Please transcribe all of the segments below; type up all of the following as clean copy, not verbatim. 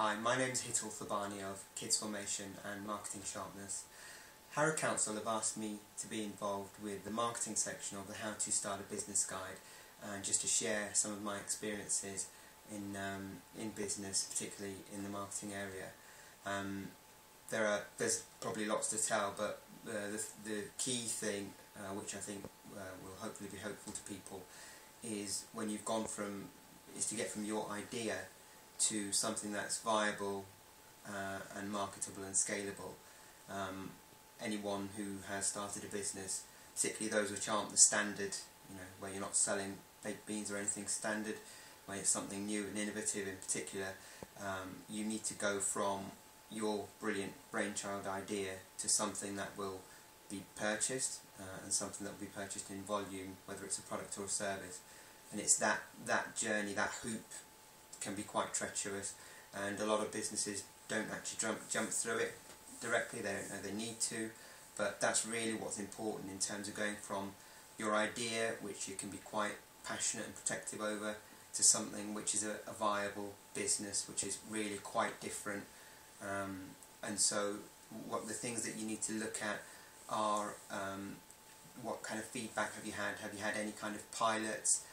Hi, my name is Hitul Thabani of Kids Formation and Marketing Sharpness. Harrow Council have asked me to be involved with the marketing section of the How to Start a Business Guide, and just to share some of my experiences in business, particularly in the marketing area. There's probably lots to tell, but the key thing, which I think will hopefully be helpful to people, is when you've gone to get from your idea to something that's viable and marketable and scalable. Anyone who has started a business, particularly those which aren't the standard, where you're not selling baked beans or anything standard, where it's something new and innovative in particular, you need to go from your brilliant brainchild idea to something that will be purchased, and something that will be purchased in volume, whether it's a product or a service. And it's that journey, that hoop, can be quite treacherous, and a lot of businesses don't actually jump through it directly. They don't know they need to, but that's really what's important in terms of going from your idea, which you can be quite passionate and protective over, to something which is a viable business, which is really quite different. And so what the things that you need to look at are what kind of feedback have you had? Have you had any kind of pilots?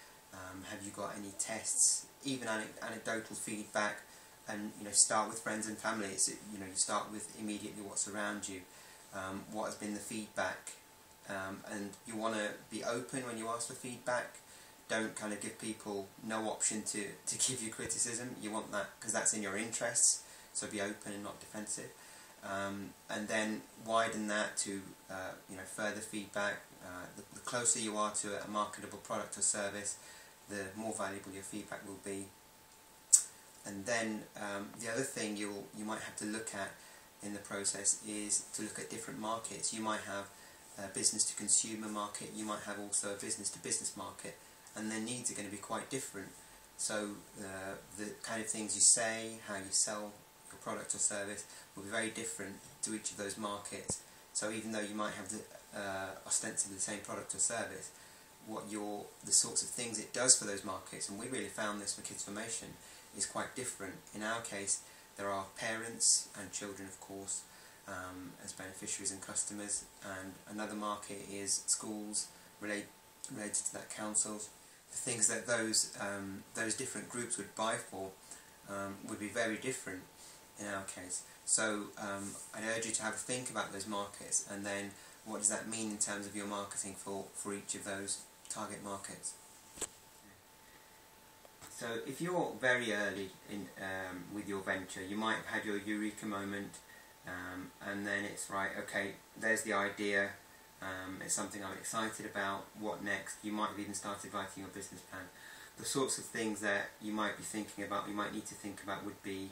Have you got any tests? Even anecdotal feedback, and start with friends and family. You start with immediately what's around you, what has been the feedback, and you want to be open when you ask for feedback. Don't kind of give people no option to give you criticism. You want that because that's in your interests. So be open and not defensive, and then widen that to further feedback. The closer you are to a marketable product or service, the more valuable your feedback will be. And then the other thing you might have to look at in the process is to look at different markets. You might have a business to consumer market, you might have also a business to business market, and their needs are going to be quite different. So the kind of things you say, how you sell your product or service will be very different to each of those markets. So even though you might have ostensibly the same product or service, the sorts of things it does for those markets, and we really found this for Kids Formation, is quite different. In our case, there are parents and children, of course, as beneficiaries and customers, and another market is schools, related to that, councils. The things that those different groups would buy for would be very different in our case. So I'd urge you to have a think about those markets, and then what does that mean in terms of your marketing for each of those target markets. So if you're very early in with your venture, you might have had your eureka moment, and then it's right, okay, there's the idea, it's something I'm excited about, what next? You might have even started writing your business plan. The sorts of things that you might be thinking about, you might need to think about, would be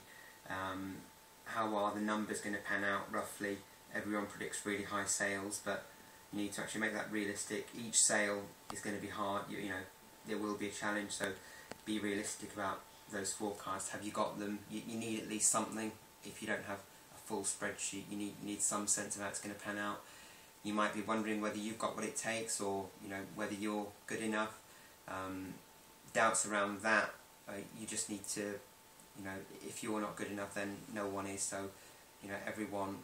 how are the numbers going to pan out roughly. Everyone predicts really high sales, but you need to actually make that realistic. Each sale is going to be hard, there will be a challenge, so be realistic about those forecasts. Have you got them? You need at least something. If you don't have a full spreadsheet, you need some sense of how it's going to pan out. You might be wondering whether you've got what it takes, or whether you're good enough. Doubts around that, you just need to, if you're not good enough, then no one is. So everyone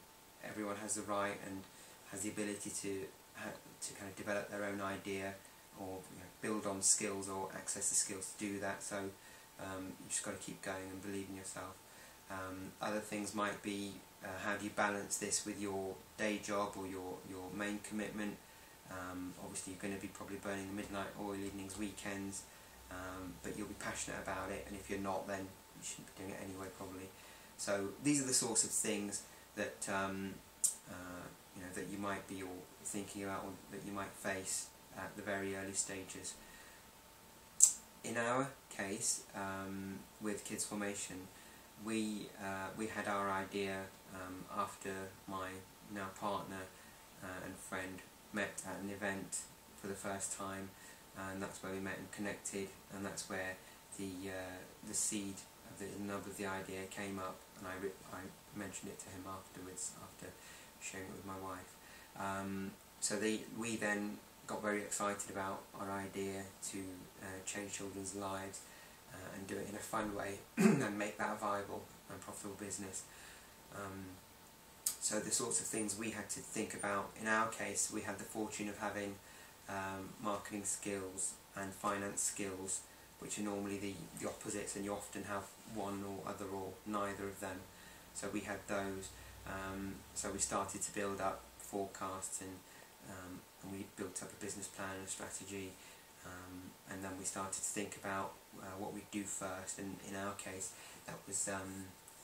has the right and has the ability to kind of develop their own idea, or build on skills or access the skills to do that. So you just got to keep going and believe in yourself. Other things might be how do you balance this with your day job or your main commitment. Obviously you're going to be probably burning the midnight oil evenings, weekends, but you'll be passionate about it, and if you're not, then you shouldn't be doing it anyway probably. So these are the sorts of things that that you might be thinking about, or that you might face at the very early stages. In our case, with Kids Formation, we had our idea after my now partner and friend met at an event for the first time, and that's where we met and connected, and that's where the seed of the nub of the idea came up, and I mentioned it to him afterwards, after sharing it with my wife. So we then got very excited about our idea to change children's lives and do it in a fun way and make that a viable and profitable profitable business. So the sorts of things we had to think about, in our case, we had the fortune of having marketing skills and finance skills, which are normally the opposites, and you often have one or other or neither of them. So we had those. So we started to build up forecasts, and we built up a business plan and a strategy, and then we started to think about what we'd do first, and in our case that was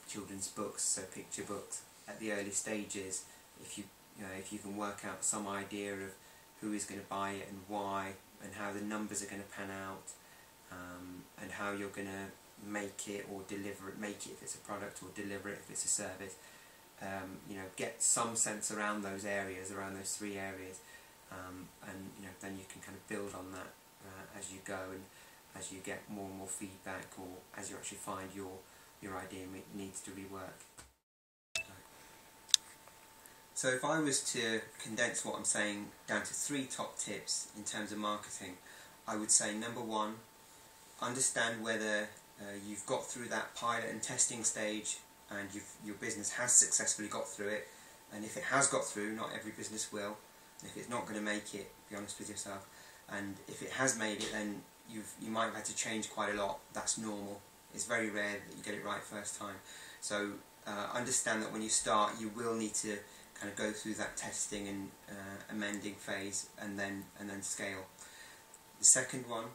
children's books, so picture books. At the early stages, if you can work out some idea of who is going to buy it and why, and how the numbers are going to pan out, and how you're going to make it or deliver it, make it if it's a product, or deliver it if it's a service, get some sense around those areas, around those three areas, and then you can kind of build on that as you go, and as you get more and more feedback, or as you actually find your idea needs to rework. So if I was to condense what I'm saying down to 3 top tips in terms of marketing, I would say number 1, understand whether you've got through that pilot and testing stage, and your business has successfully got through it. And if it has got through, not every business will. If it's not going to make it, be honest with yourself. And if it has made it, then you might have had to change quite a lot. That's normal. It's very rare that you get it right first time. So understand that when you start, you will need to kind of go through that testing and amending phase, and then scale. The second one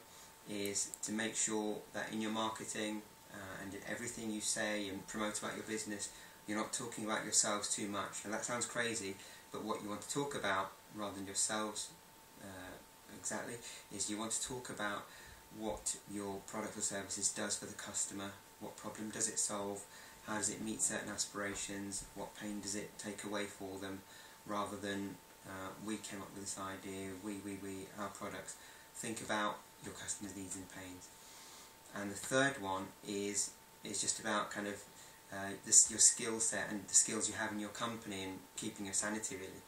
is to make sure that in your marketing and in everything you say and promote about your business, you're not talking about yourselves too much. Now that sounds crazy, but what you want to talk about, rather than yourselves exactly, is you want to talk about what your product or services does for the customer, what problem does it solve, how does it meet certain aspirations, what pain does it take away for them, rather than we came up with this idea, we, our products. Think about your customers' needs and pains. And the third one is just about kind of your skill set and the skills you have in your company, and keeping your sanity really.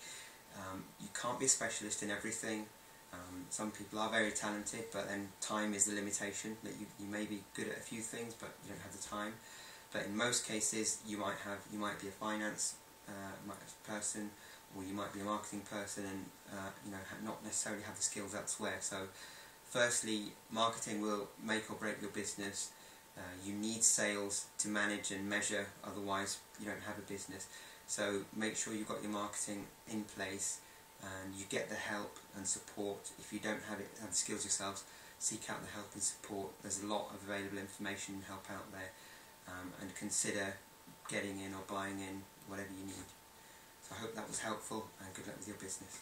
You can't be a specialist in everything. Some people are very talented, but then time is the limitation, that you may be good at a few things but you don't have the time. But in most cases you might be a finance person, or you might be a marketing person, and not necessarily have the skills elsewhere. So firstly, marketing will make or break your business. You need sales to manage and measure, otherwise you don't have a business. So make sure you've got your marketing in place, and you get the help and support. If you don't have the skills yourselves, seek out the help and support. There's a lot of available information and help out there, and consider getting in or buying in whatever you need. So I hope that was helpful, and good luck with your business.